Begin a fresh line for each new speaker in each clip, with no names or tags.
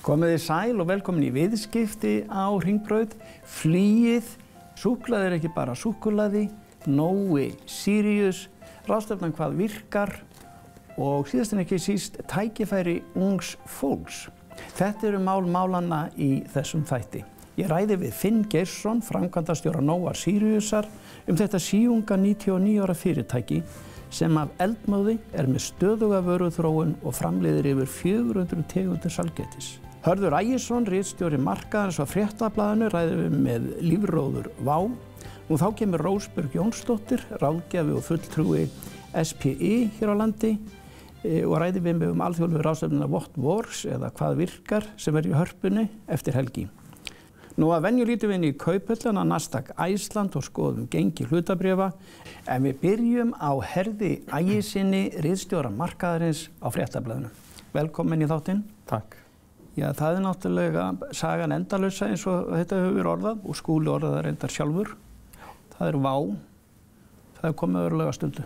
Komið þið sæl og velkomin í viðskipti á Hringbraut. Flygið, súkkulaði er ekki bara súkkulaði, Nói Sirius, ráðstefnan hvað virkar og síðast en ekki síst tækifæri ungs fólks. Þetta eru málanna í þessum þætti. Ég ræði við Finn Geirsson, framkvæmdastjóra Nói Siriusar, þetta síunga 99 ára fyrirtæki sem af eldmóði er með stöðuga vöruþróun og framleiðir yfir 400 tegundir sælgætis. Hörður Ægisson, ritstjóri markaðarins á Fréttablaðinu, ræðum við með lífróður Vá. Og þá kemur Rósbjörg Jónsdóttir, ráðgjafi og fulltrúi SPI hér á landi og ræðum við með alþjóðlegu ráðstefnuna What Works eða hvað virkar sem í Hörpunni eftir helgi. Nú að venju lítum við inn í Kauphöllina Nasdaq Æsland og skoðum gengi hlutabréfa, en við byrjum á Herði Ægisinni, ritstjóra markaðarins á Fréttablaðinu. Velkomin í þáttinn.
Takk.
Já, það er náttúrulega sagan endalausa eins og þetta hefur verið orðað og Skúli orðað það reyndar sjálfur. Það er Vá. Það er komið örulega stundu.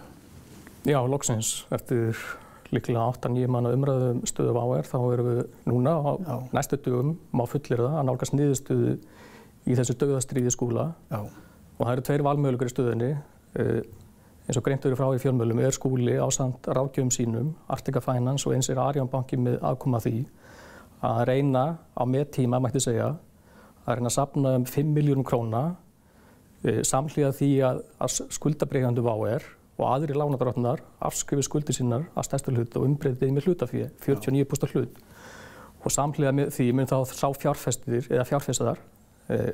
Já, loksins. Eftir líklega 8-9 mánaða umræðu stöðu Vá þá erum við núna á næstu dögum má fullyrða að nálgast niðurstöðu í þessu dauðastríði Skúla. Já. Og það eru tveir valmöguleikar í stöðunni. Eins og greint verið frá í fjölmiðlum Skúli ásamt ráðgjöfum sínum, Arctica Finance og eins Arion banki með aðkoma að því að reyna á mettíma, mætti segja, að reyna að safna 5 milljörnum króna samhliða því að skuldabréfendur Vá og aðrir lánardrottnar afskrifi skuldir sínar að stærstu hlut og umbreytið með hlutafé, 49% hlut. Og samhliða með því mun þá sá fjárfestir eða fjárfestar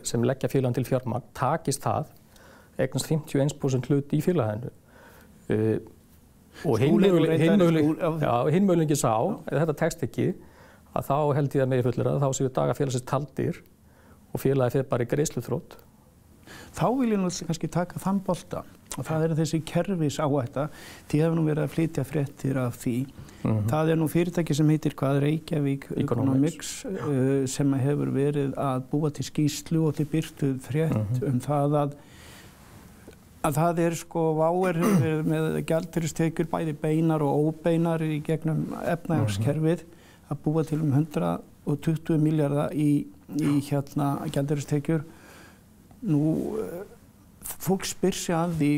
sem leggja félaginu til fjármagn takist það eignast 51% hlut í félaginu. Og hinn möguleiki sá, eða þetta tekst ekki, að þá held ég að megi fullera, þá séu dagar félagsins taldir og félagið fer bara í greiðsluþrot.
Þá vil ég nú kannski taka þann bolta og það er þessi kerfisáhætta. Þið hefur nú verið að flytja fréttir af því. Það er nú fyrirtæki sem heitir hvað Reykjavík Economics sem hefur verið að búa til skýrslu og þið birtuð frétt það að það er sko Vá með gjaldeyristekjur bæði beinar og óbeinar í gegnum efnahagskerfið að búa til 120 milljarða í gjaldeyristekjur. Nú, fólk spyr sig að því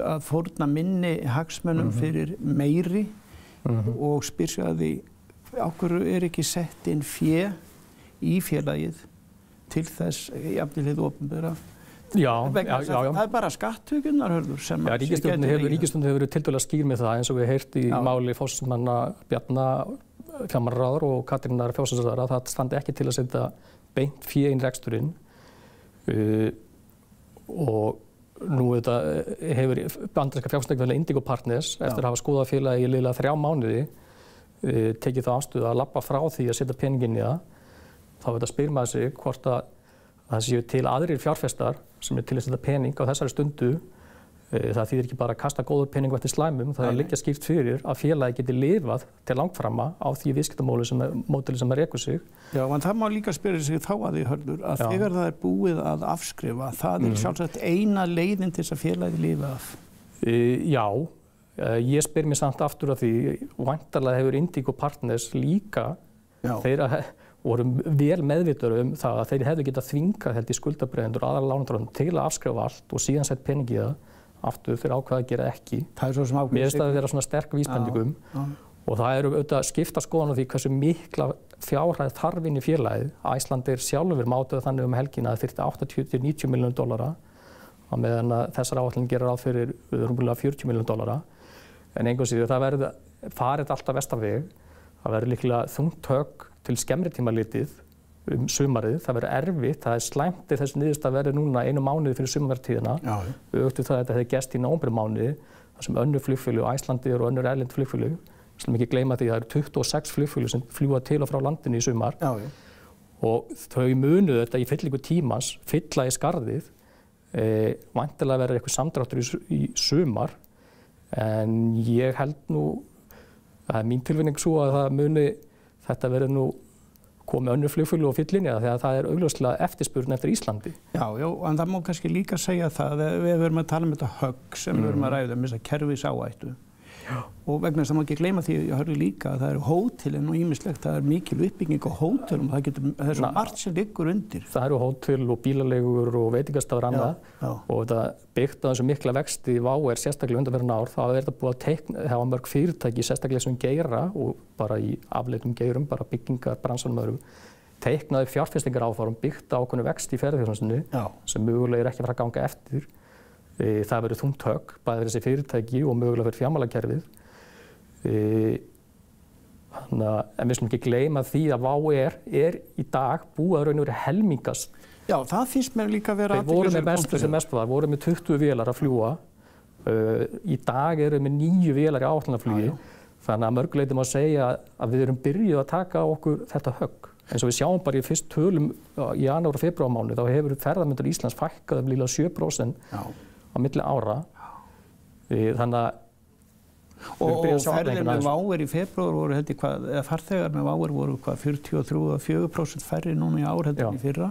að fórna minni hagsmunum fyrir meiri og spyr sig að því á hverju er ekki sett inn fé í félagið til þess jafnvel hið opinbera.
Já.
Það er bara skatthökunar, Hörður, sem
ríkisstjórnin hefur verið tiltölulega skýr með það eins og við heyrt í máli forsvarsmanna Bjarna fjármálaráðherra og Katrínar fjármálaráðherra að það standi ekki til að setja beint fé inn í reksturinn. Og nú hefur bandaríska fjárfestingarfélagið Indigo Partners eftir að hafa skoðað félagið í liðlega 3 mánuði tekið það afstöðu að labba frá því að setja peninginn í það. Þá spyr maður sig hvort að það séu til aðrir fjárfestar sem til að setja pening á þessari stundu. Það þýðir ekki bara að kasta góður peningum eftir slæmum, það liggja skýrt fyrir að félagið geti lifað til langframa á því viðskiptamódeli sem rekur sig.
Já, en það má líka spyrja sig þá að því, Hörður, að þegar það er búið að afskrifa, það er sjálfsagt eina leiðin til þess að félagið lifa af.
Já, ég spyr mér samt aftur að því, væntanlega hefur Indigo Partners líka, þeir voru vel meðvitaður það að þeir hefðu getað þvingað held í skuldabréfendur og aðra lánardrottna til að afskrifa allt og síðan sett pening í það. Aftur þeir ákveða að gera ekki.
Það er svo sem ákveðið.
Mér finnst það að vera svona sterk vísbendingum og það eru auðvitað skipta skoðun á því hversu mikla fjárhæð þarf inn í félagið. Icelandair sjálfur mátuðu þannig helgina að þyrfti 80–90 milljónir dollara á meðan að þessar áætlun gerir ráð fyrir rúmlega 40 milljónir dollara. En engu að síður það verður farið alltaf vestaveg. Það verður líklega þungt högg til skemmri tíma litið sumarið, það verður erfitt, það er slæmt þessi niðurstaða verður núna 1 mánuði fyrir sumarvertíðina. Öfugt það að þetta hefði gerst í nóvembermánuði, þar sem önnur flugfélög, Icelandair og önnur erlend flugfélög, sem ekki gleyma því að það eru 26 flugfélög sem fljúga til og frá landinu í sumar. Og þau munuðu þetta í fyllingu tímans, fylla í skarðið, væntanlega verður eitthvað samdráttur í sumar, en ég held nú, það er mín tilfinning svo að það muni, þetta verður nú komið önnur flugfélög og fyllinni þegar það er augljóslega eftirspurn eftir Íslandi.
Já, en það má kannski líka segja það, við verum að tala um þetta högg sem við verum að ræða þessa kerfisáhættu. Og vegna þess að maður ekki gleyma því, ég hörði líka að það eru hótelin og ýmislegt, það er mikil uppbygging á hótelum, það er svo margt sem liggur undir.
Það eru hótel og bílalegur og veitingastafur annað og þetta byggt á þessu mikla vexti í WOW sérstaklega undanfarin ár, þá er þetta búið að hafa mörg fyrirtæki sérstaklega sem geira og bara í afleitum geirum, bara byggingar, bransanum öðrum, teiknaði fjárfestingaráform byggt á ákveðnu vexti í ferðaþjónustunni sem mögulega er ekki að fara að ganga eftir. Það verður þungt högg, bæði þessi fyrirtæki og mögulega fyrir fjármálakerfið. Þannig að við skulum ekki gleyma því að WOW er í dag búið að raun og verið helmingast.
Já, það finnst mér líka að vera
þeir voru með mest var, voru með 20 vélar að fljúga. Í dag eru með 9 vélar í áætlunarflugi. Þannig að mörguleyti má segja að við erum byrjuð að taka á okkur þetta högg. Eins og við sjáum bara í fyrst tölum í janúar og febrúarmánuði, þá hefur ferðamyndir Íslands fækkað líklega 7% á milli ára. Þannig að
Og ferðir með WOW í febrúar voru eða farþegar með WOW voru 43-4% færri núna í ár heldur en í fyrra.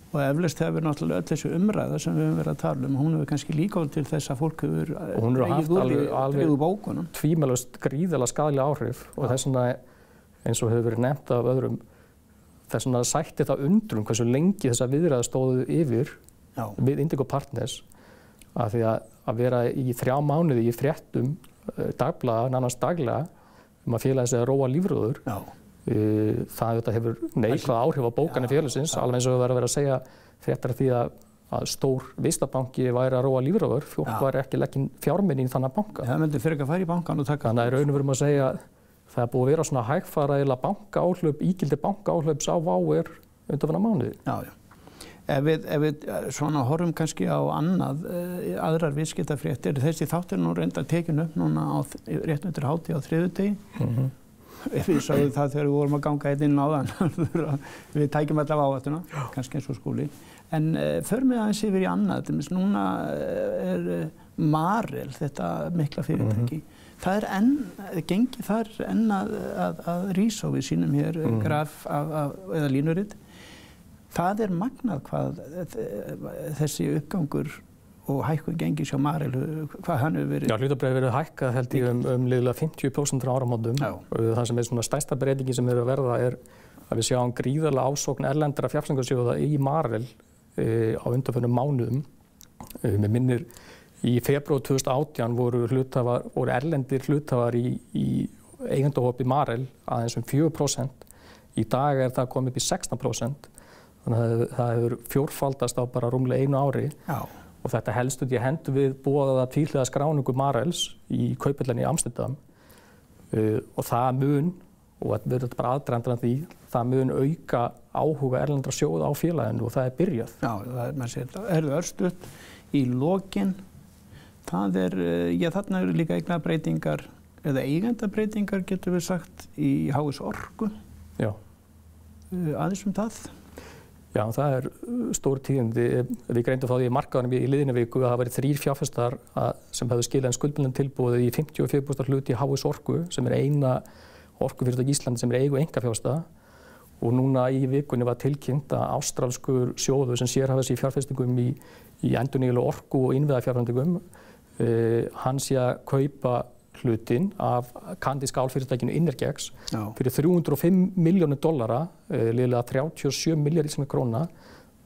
Og eflaust hefur náttúrulega öll þessu umræða sem við höfum verið að tala hún hefur kannski líka til þess að fólk hefur dregið úr bókunum.
Tvímælalaust gríðarlega skaðleg áhrif og þess vegna eins og hefur verið nefnt af öðrum þess vegna sætti það undrun hversu lengi þessar viðræður stóðu yfir við Indigo Partners af því að vera í 3 mánuði í fréttum dagblaða, nánast daglega að félagið sé að róa lífröður. Það hefur neikvæð áhrif á bókanir félagsins, alveg eins og það verið að segja fréttar því að stór vistabanki væri að róa lífröður, fólk væri ekki leggja fjármunni í þannig banka.
Það myndi fyrir ekki að fara í bankan og taka.
Þannig að í raun og veru að segja það er búið að vera svona hægfara eða bankaáhlaup, ígildi bankaáhlaups á WOW undanfarna mánuði.
Já. Ef við svona horfum kannski á aðrar viðskiptafréttir, þessi þáttur nú reynda tekin upp núna rétt undir hátíð á þriðjudegi. Við sáum það þegar við vorum að ganga inn áðan, við tækjum allavega áhættuna, kannski eins og Skúli. En förum við aðeins yfir í annað, núna er Marel, þetta mikla fyrirtæki. Það gengið þar enn að rísa við sínum hér graf eða línuritt. Það er magnað hvað þessi uppgangur og hækkun gengis hjá Marel, hvað hann hefur verið.
Já, hlutabréf verið hækkað held ég liðlega 50% frá áramótum. Það sem er svona stærsta breytingin sem er að verða er að við sjáum gríðarlega ásókn erlendra fjárfestingarsjóða í Marel á undanförnum mánuðum. Mér minnir í febrúar 2018 voru erlendir hluthafar í eigendahópi Marel aðeins 4%. Í dag er það komið upp í 16%. Þannig að það hefur fjórfaldast á bara rúmlega 1 ári. Og þetta helst út í hendur við boðaða tvíhliða skráningu Marels í Kauphöllinni í Amsterdam. Og það mun, og þetta verður bara aðdragandinn að því, það mun auka áhuga erlendra sjóða á félaginu og það er byrjað.
Já, maður sér þetta. Er það örstutt í lokin? Þarna eru líka eignabreytingar, eða eigendabreytingar getur við sagt, í HS Orku.
Já.
Aðeins það?
Já, það er stór tíðindi. Við greindum frá því í markaðanum í liðinni viku að það væri 3 fjárfestar sem hefðu skilað skuldbundnu tilboði í 54% hlut í HS Orku sem er eina orkufyrirtæki í Íslandi sem er eigu einkafjárfesta og núna í vikunni var tilkynnt að ástralskur sjóður sem sérhæfir sig í fjárfestingum í endurnýjanlegri orku og innviðafjárfestingum hann sé að kaupa hlutinn af kanadíska álfyrirtækinu Innergex fyrir $305 milljónir, liðlega 37 milljarðar íslenskra króna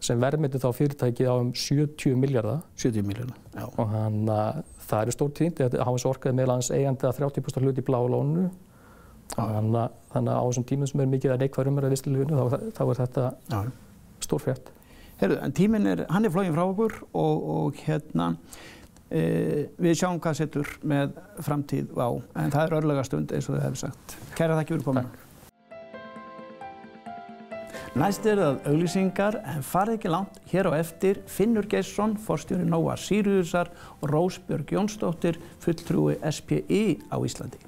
sem verðmeti þá fyrirtækið á 70 milljarða.
70 milljarða, já.
Og það eru stór tíðindi að HS Orka er meðal annars eigandi að 30% hlut í Bláa lóninu. Þannig að á þessum tímum sem er mikið að neikvæð umræða visslífinu þá er þetta stór frétt.
Heyrðu, en tíminn hann er floginn frá okkur og við sjáum hvað setur með framtíð WOW, en það er örlagastund eins og þið hefur sagt. Kæra þakkir fyrir komuna. Næst er það auglýsingar, en farið ekki langt. Hér á eftir Finnur Geirsson, forstjóri Nóa Siriusar og Rósbjörg Jónsdóttir, fulltrúi SPI á Íslandi.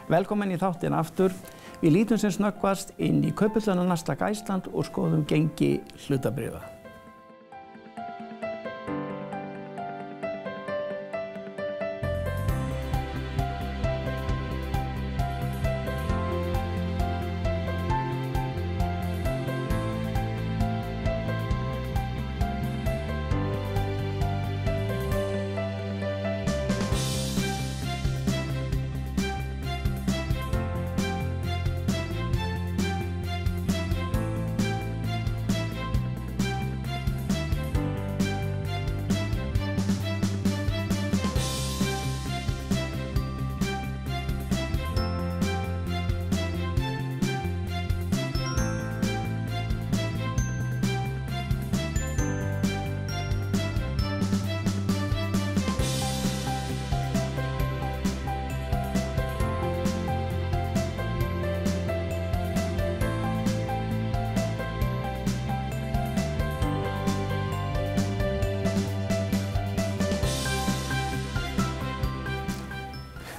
Velkomin í þáttinn aftur. Við lítum sem snöggvast inn í Kauphöllina Nasdaq Iceland og skoðum gengi hlutabréfa.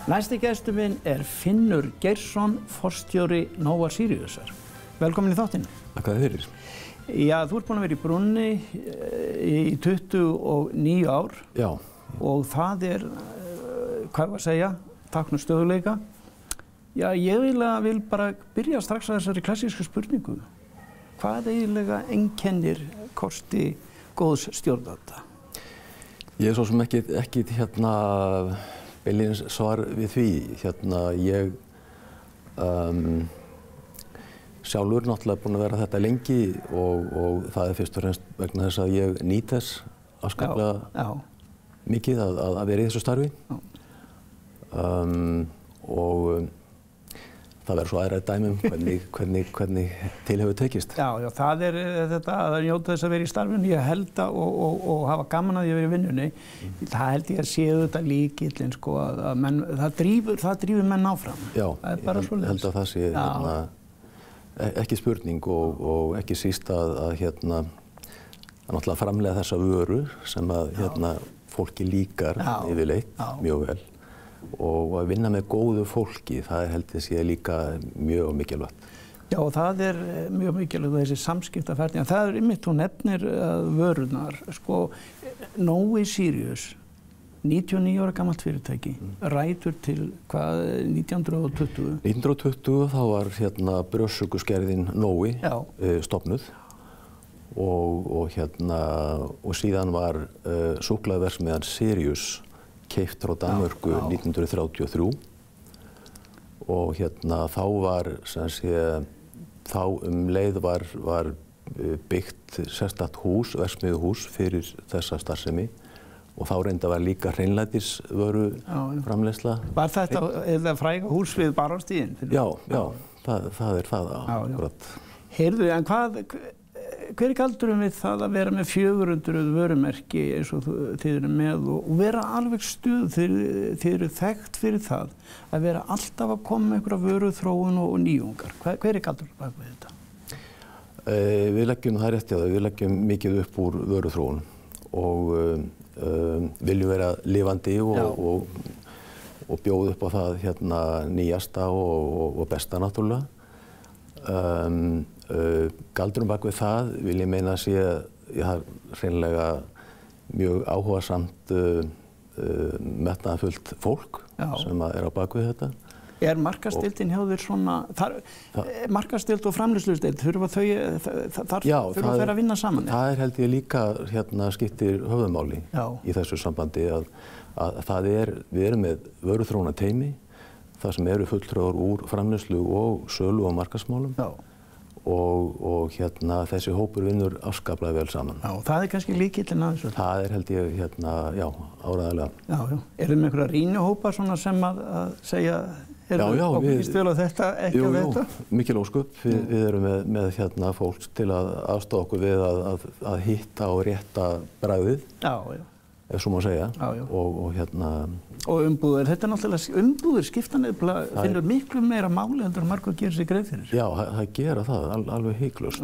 Næsti gestur minn Finnur Geirsson, forstjóri Nova Siriusar. Velkomin í þáttinn.
Takk fyrir.
Já, þú ert búinn að vera í brúnni í 29 ár.
Já.
Og það hvað var að segja, táknar stöðugleika. Já, ég vil bara byrja strax á þessari klassísku spurningu. Hvað eiginlega einkennir kosti góðs stjórnvalda?
Ég svo sem ekki beinlínis svar við því. Ég sjálfur náttúrulega búinn að vera þetta lengi og það fyrst og fremst vegna þess að ég nýt þess afskaplega mikið að vera í þessu starfi. Og það verður svo aðra dæmum hvernig til hefur tekist.
Já, það þetta að njóta þess að vera í starfinu, ég held og hafa gaman að ég vera í vinnunni. Það held ég að séu þetta lykillinn, sko, að menn, það drífur menn áfram.
Já,
ég
held að það sé ekki spurning og ekki síst að náttúrulega framleiða þessa vöru sem að fólki líkar yfirleitt mjög vel. Og að vinna með góðu fólki, það held ég sé líka mjög mikilvægt.
Já, og það mjög mikilvægt þessi samskiptaferðin. Það einmitt, hún nefnir vörurnar. Sko, Nói Sirius, 99 ára gamalt fyrirtæki, rætur til hvað, 1920? 1920
þá var brjóstsjúkuskerðin Nói stofnuð og síðan var súkkulaðiverksmiðjan Sirius keypt frá Danmörku 1933 og þá var þá leið var byggt sérstakt hús, verksmiðjuhús fyrir þessa starfsemi og þá reyndar var líka hreinlætisvöru framleiðsla.
Var þetta fræga hús við Barónsstíginn?
Já, það það akkurat.
Heyrðu, en hver galdurinn við það að vera með 400 vörumerki eins og þið eru með og vera alveg stuð, þið eru þekkt fyrir það að vera alltaf að koma með einhverja vöruþróun og nýjungar. Hver galdurinn bak við þetta?
Við leggjum það rétt á það, við leggjum mikið upp úr vöruþróun og viljum vera lifandi og bjóða upp á það nýjasta og besta náttúrulega. Galdurinn bak við það vil ég meina að ég har hreinlega mjög áhugasamt metnaðarfullt fólk sem á bak við þetta.
Markaðsdeildin hjá þér svona, markaðsdeild og framleiðsludeild, þurfa þeir að vinna saman?
Það held ég líka skiptir höfuðmáli í þessu sambandi að við erum með vöruþróunarteymi, það sem eru fulltrúar úr framleiðslu og sölu og markaðsmálum og þessi hópur vinnur afskaplega vel saman.
Já, það kannski lykillinn að þessu?
Það held ég, áreiðanlega.
Já. Eru þið með einhverja rýnihópa svona sem að segja, okkur vel á þetta, ekki á þetta?
Jú, mikil ósköp. Við erum með fólk til að aðstoða okkur við að hitta og rétta bragðið. Ef svo má segja.
Og umbúðir, þetta náttúrulega, umbúðir skipta nefnilega, finnur miklu meira máli heldur en margur gerir sig greið fyrir.
Já, það gera það, alveg hiklaust.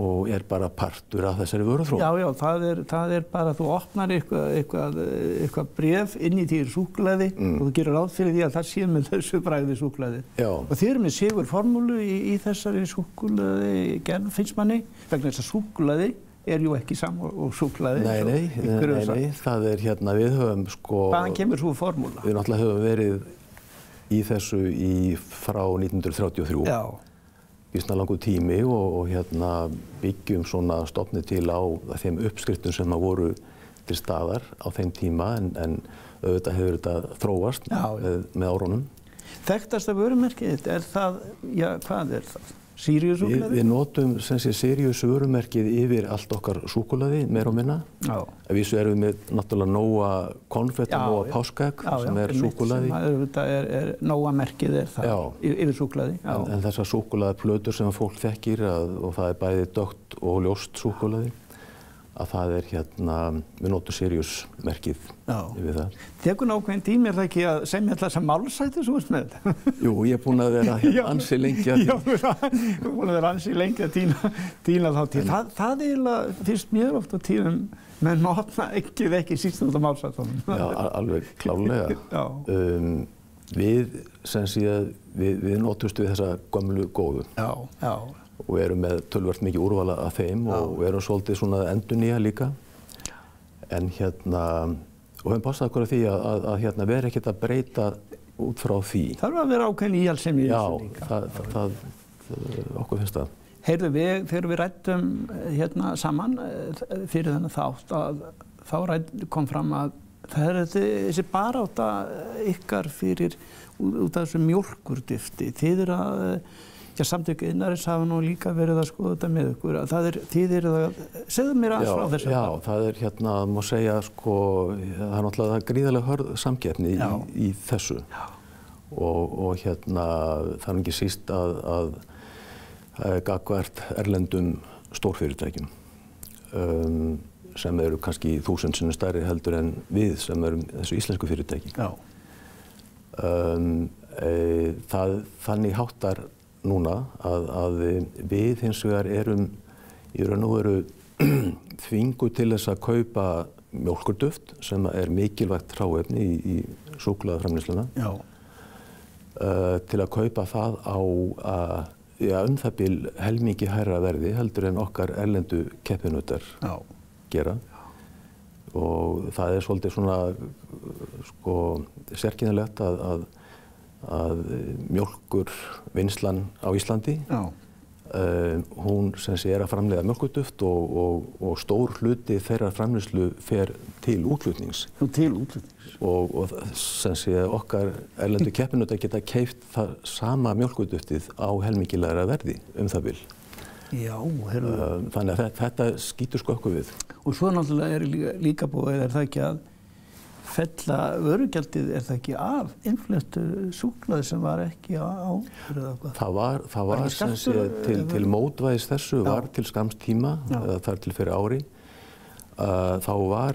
Og bara partur af þessari vöruþróun.
Já, það bara, þú opnar eitthvað bréf inn í því súkkulaði og þú gerir ráð fyrir því að það sé með þessu bragði súkkulaði. Og þið eru með sigurformúlu í þessari súkkulaði gerð, finnst manni, vegna þess að súkkulaði jú ekki sama og súkkulaði.
Nei, það við höfum
Hvaðan kemur sú formúla?
Við náttúrulega höfum verið í þessu frá 1933. Býsna langur tími og byggjum svona stofnið til á þeim uppskriftum sem voru til staðar á þeim tíma en auðvitað hefur þetta þróast með árunum.
Þekktasta vörumerkið, hvað það? Sirius súkkulaði?
Við notum Sirius vörumerkið yfir allt okkar súkkulaði, meira og minna. Að vísu erum við með náttúrulega Nóa konfett og Nóa páskaegg sem súkkulaði.
Nóa merkið það yfir súkkulaði.
En þessar súkkulaðiplötur sem fólk þekkir og það bæði dökkt og ljóst súkkulaði. að það hérna, við notum Sirius-merkið yfir það.
Tekur ákveðin tími það ekki að semja alltaf þessa málsæti sem þú ert með?
Jú, ég er búinn að vera ansi lengi að...
Já, búinn að vera ansi lengi að tína þá til. Það eiginlega finnst mér oft á tíðum með notna ekki síst út af málsætunum.
Já, alveg klárlega. Við notumst við þessa gömlu góðu.
Já.
Og erum með töluvert mikið úrvala af þeim og erum svolítið svona endurnýja líka. En og höfum passað okkur á því að vera ekkert að breyta út frá því.
Þarf að vera ákveðin íhaldssemi í þessu líka.
Já, það okkur finnst það.
Heyrðu, þegar við ræddum saman fyrir þennan þátt þá kom fram að það er þessi barátta ykkar fyrir út af þessu mjólkurdufti. Þið að Samtök iðnaðarins hafa nú líka verið að skoða þetta með ykkur. Þið eruð að... Segðu mér aðeins frá þessu.
Já, það er má segja það er náttúrulega gríðarlega hörð samkeppni í þessu. Og það er ekki síst að gagnvart erlendum stórfyrirtækjum sem eru kannski 1000 sinnum stærri heldur en við sem erum þessu íslensku fyrirtæki. Þannig háttar núna að við hins vegar erum í raun og veru þvinguð til þess að kaupa mjólkurduft sem er mikilvægt hráefni í súkkulaðiframleiðsluna til að kaupa það á það bil helmingi hærra verði heldur en okkar erlendu keppinautar gera. Og það er svolítið svona sérkennilegt að mjólkurvinnslan á Íslandi hún er að framleiða mjólkurduft og stór hluti þeirra framleiðslu fer til útflutnings. Og okkar erlendu keppinautar geta keypt það sama mjólkurduftið á helmingilegra verði það bil.
Já, heyrðu.
Þannig að þetta skýtur skökku við.
Og svo náttúrulega líka búið það ekki að fella vörugjaldið það ekki af innfluttu súkkulaði sem var ekki á
Það var til mótvægis þessu var til skamms tíma eða þar til fyrir ári þá var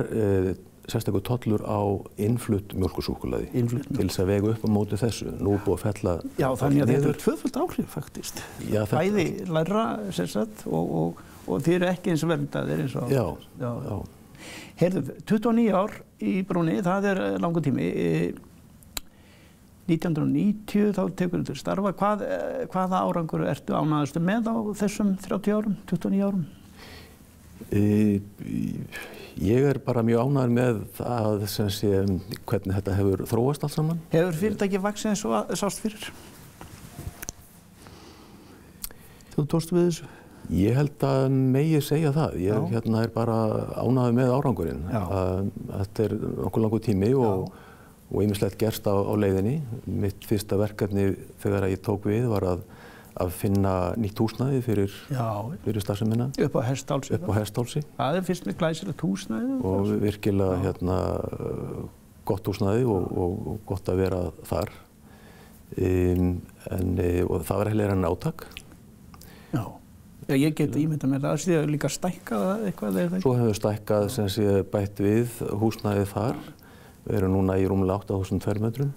sérstakur tollur á innflutt mjólkursúkkulaði til þess að vega upp á móti þessu. Nú búið að fella
Já, þannig að þetta tvöfalt áhrif faktist. Bæði læra og þið eru ekki eins og verndaðir eins og
Já.
Heyrðu, 29 ár í brúnni, það er langur tími. 1990 þá tekur þú til starfa. Hvaða árangur ertu ánægðastu með á þessum 30 árum, 29 árum?
Ég er bara mjög ánægður með það hvernig þetta hefur þróast allt saman.
Hefur fyrirtækið vaxið eins og sást fyrir? Þú tókst við þessu?
Ég held að megi segja það. Ég er bara ánægður með árangurinn. Þetta er nokkuð langur tími og ýmislegt gerst á leiðinni. Mitt fyrsta verkefni þegar ég tók við var að finna nýtt húsnæði fyrir starfsemina.
Upp á Hestálsi. Það er fyrst með glæsilegt húsnæði.
Og virkilega gott húsnæði og gott að vera þar. Og það var heller en átak.
Já, ég get ímyndað mér það. Það er líka stækkað eitthvað eða ekki?
Svo hefur stækkað bætt við húsnæði þar. Við erum núna í rúmlega 8.000 fermetrum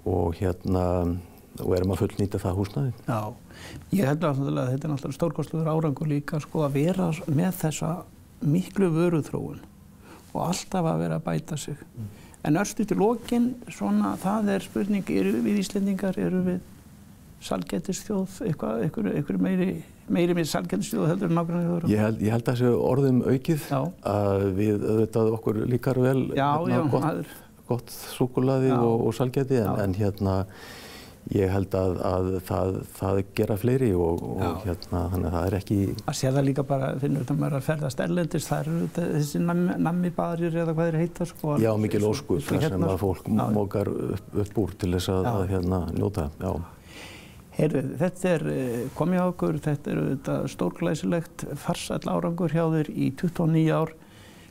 og erum að fullnýta það húsnæði. Já,
ég held að þetta er náttúrulega stórkostlegur árangur líka að vera með þessa miklu vöruþróun og alltaf að vera að bæta sig. En örstutt í lokin, það er spurning, eru við Íslendingar, eru við sælgætisþjóð, einhver meiri með sælgætisþjóð heldur en nágrannaþjóðir?
Ég held að þessu orðum aukið að við auðvitað okkur líkar vel gott súkkulaði og sælgæti en ég held að það gera fleiri og þannig að það er ekki...
Að sé það líka bara, finnur þetta maður að ferðast erlendis, það eru þessi nammibaðir eða hvað þeir heita
Já, mikil óskup þar sem að fólk mókar upp úr til þess að njóta, já.
Heyrðu, þetta er komið á okkur, þetta er stórglæsilegt farsæll árangur hjá þér í 29 ár.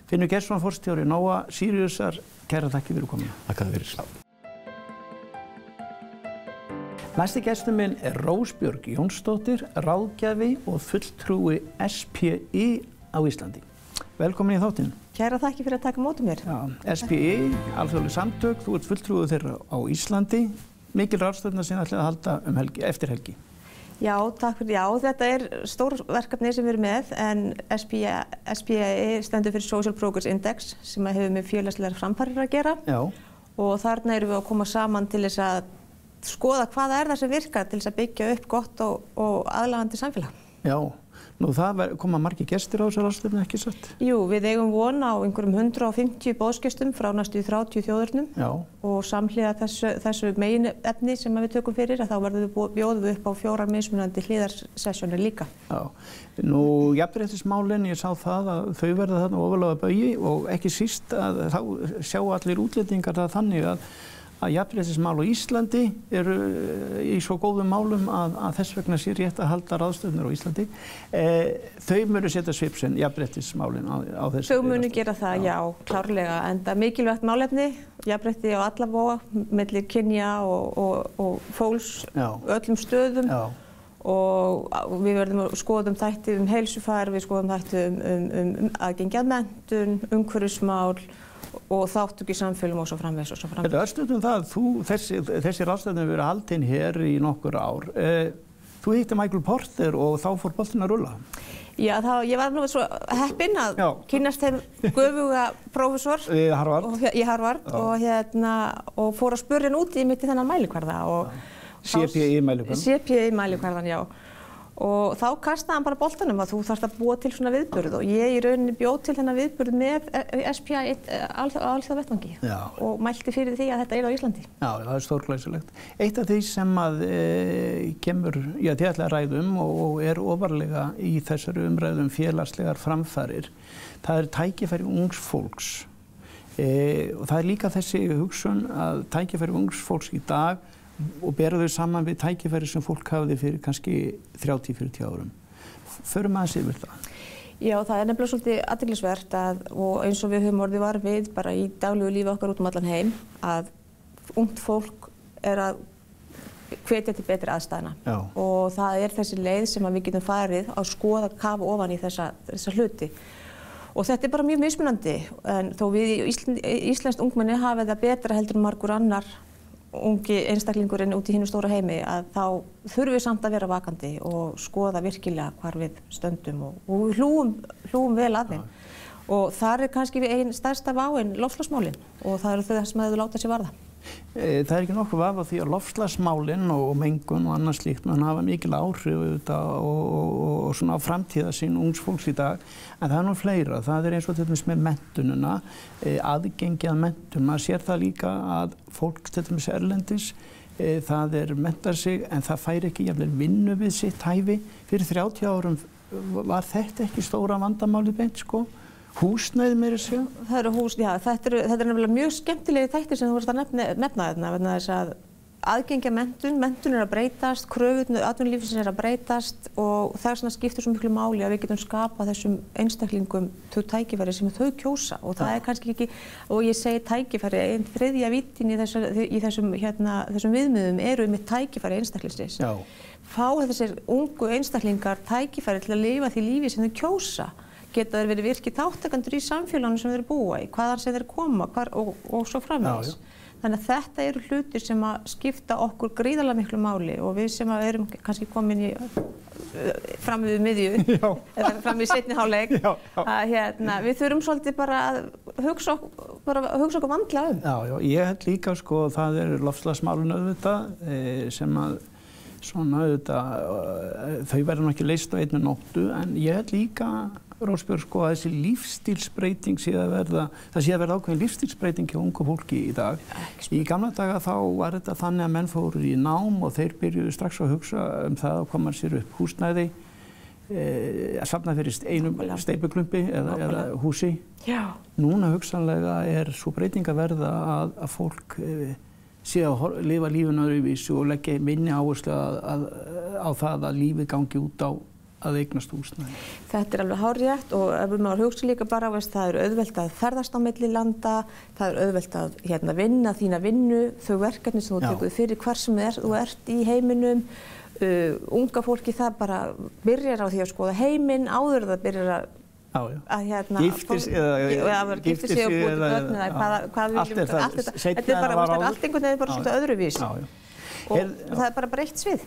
Finnur Geirsson, forstjóri Nóa Siriusar, kærar þakkir fyrir komuna.
Takk fyrir.
Næsti gestur minn er Rósbjörg Jónsdóttir, ráðgjafi og fulltrúi SPI á Íslandi. Velkomin í þáttinn.
Kæra þakki fyrir að taka móti mér.
Já, SPI, alþjóðleg samtök, þú ert fulltrúi þeirra á Íslandi. Mikil ráðstefna sem ætlaði að halda eftir helgi.
Já, takk fyrir. Já, þetta stór verkefni sem við erum með, en SPI stendur fyrir Social Progress Index sem hefur með félagslegar framfarir að gera.
Já. Og
þarna erum við að koma saman til þess að skoða hvað það sem virkar til þess að byggja upp gott og aðlaðandi samfélag.
Já. Nú það koma margir gestir á þessar ráðstefnu, ekki satt?
Jú, við eigum von á einhverjum 150 boðsgestum frá næstu 30 þjóðurnum. Já. Og samhliða þessu megin efni sem við tökum fyrir, þá bjóðum við upp á 4 mismunandi hliðarsessjónir líka. Já.
Nú, jafnréttismálin, ég sá það að þau verða þarna ofarlega að baugi og ekki síst að þá sjá allir útlendingar það þannig að jafnréttismál á Íslandi eru í svo góðum málum að þess vegna sé rétt að halda ráðstefnur á Íslandi. Þau munu setja svip sinn jafnréttismálin á þessu.
Þau munu gera það, já, klárlega. Enda mikilvægt málefni, jafnrétti á alla vóga, milli kynja og fólks, öllum stöðum. Já. Og við verðum að skoðum þætti heilsufar, við skoðum þætti aðgengi að menntun, umhverfismál og þátttöku í samfélagum og svo framvegis og svo framvegis.
Þetta er stundum það, þessi ráðstefna hefur verið haldin hér í nokkur ár. Þú hitti Michael Porter og þá fór boltinn að rulla.
Já, ég var nú svo heppinn að kynnast þeim göfuga prófessor í Harvard og fór að spurja hann út í mitt í þennan mælikvarða.
CPI-mælikvarðan.
CPI-mælikvarðan, já. Og þá kastaði hann bara boltanum að þú þarfst að búa til svona viðburð og ég í rauninni bjóð til þennan viðburð með SPI á alþjóðavettvangi og mælti fyrir því að þetta á Íslandi.
Já, það er stórglæsilegt. Eitt af því sem að kemur, þið ætla að ræðum og er ofarlega í þessari umræðum félagslegar framfarir, það er tækifæri ungs fólks. Og það er líka þessi hugsun að tækifæri ungs fólks í dag og bera þau saman við tækifæri sem fólk hafði fyrir kannski 30-40 árum. Förum aðeins yfir það.
Já, það er nefnilega svolítið athyglisvert og eins og við höfum orðið var við bara í daglegu lífi okkar út allan heim að ungt fólk er að hvetja til betri aðstæðna. Já. Og það er þessi leið sem við getum farið að skoða kafa ofan í þessa hluti. Og þetta er bara mjög mismunandi, en þó við íslenskt ungmenni hafa það betra heldur en margur annar ungi einstaklingurinn út í hinu stóra heimi að þá þurfum við samt að vera vakandi og skoða virkilega hvar við stöndum og við hlúum vel að þeim. Og þar er kannski einn stærsta váin loftslagsmálin og það eru þau sem þau láta sig varða.
Það er ekki nokkuð vafa því að loftslagsmálin og mengun og annað slíkt hafa mikil áhrif og svona á framtíðarsýn ungs fólks í dag. En það er nú fleira. Það er eins og til dæmis með menntununa, aðgengi að menntun. Maður sér það líka að fólk til dæmis erlendis, það mentar sig en það fær ekki jafnvel vinnu við sitt hæfi. Fyrir 30 árum var þetta ekki stóra vandamálið beint, sko. Húsnæði meira að segja?
Það eru þetta er nefnilega mjög skemmtilegi þættir sem þú vorst að nefna þarna vegna þess að aðgengi að menntun er að breytast, kröfur atvinnulífsins er að breytast og það svona skiptir svo miklu máli að við getum skapað þessum einstaklingum þau tækifæri sem þau kjósa og það er kannski ekki, og ég segi tækifæri, einn þriðja vítin í þessum viðmiðum eru með tækifæri einstaklingsins. Fá þessir ungu einstaklingar tækifæri til að lifa því lífi sem þau kjósa. Geta þeir verið virkir þátttakendur í samfélaginu sem þeir búa í, hvaðan sem þeir koma og svo framvegis. Þannig að þetta eru hlutir sem að skipta okkur gríðarlega miklu máli og við sem að erum kannski komin fram við miðju, eða fram við seinni hálfleik, að við þurfum svolítið bara að hugsa okkur vandlega um.
Já, ég held líka sko það er loftslagsmálin auðvitað sem að svona auðvitað, þau verður ekki leyst á einni nóttu en ég held líka Rósbjörg, sko, að þessi lífsstílsbreyting sé að verða ákveðin lífsstílsbreyting hjá ungu fólki í dag. Í gamla daga þá var þetta þannig að menn fóru í nám og þeir byrjuðu strax að hugsa það að koma sér upp húsnæði, að safna fyrir einum steypuklumpi eða húsi. Já. Núna hugsanlega er svo breyting að verða að fólk sé að lifa lífinu öðruvísi og leggja minni áherslu á það að lífið gangi út á að eignast húsnæði.
Þetta er alveg hárrétt og ef maður hugsa líka bara á það er auðvelt að ferðast á milli landa, það er auðvelt að vinna þína vinnu, þau verkefni sem þú tekur fyrir hvar sem þú ert í heiminum. Unga fólki það bara byrjar á því að skoða heiminn áður það byrjar að
giftir sig
eða búið til börn eða hvað við viljum, allt þetta. Þetta bara allt einhvern veginn bara svolítið öðruvísi. Og það bara breytt svið.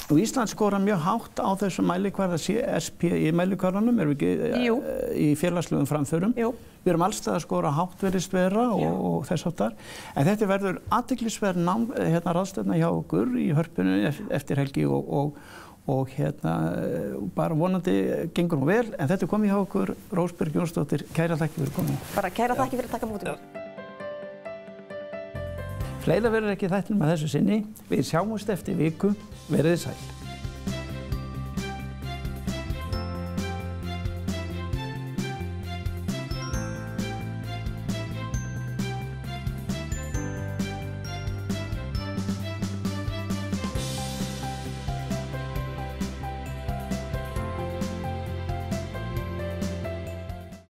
Nú Ísland skora mjög hátt á þessu mælikvarða SPI mælikvarðanum, erum við ekki í félagslegum framförum. Við erum alls að skora hátt virðist vera og þess áttar. En þetta verður athyglisverð ráðstefna hjá okkur í Hörpunni eftir helgi og bara vonandi gengur hún vel. En þetta komið hjá okkur, Rósbjörg Jónsdóttir, kæra þakki fyrir komin.
Bara kæra þakki fyrir að taka móti mér.
Fleira verður ekki þættinum að þessu sinni. Við sjáumst eftir viku. Verið þið sæl.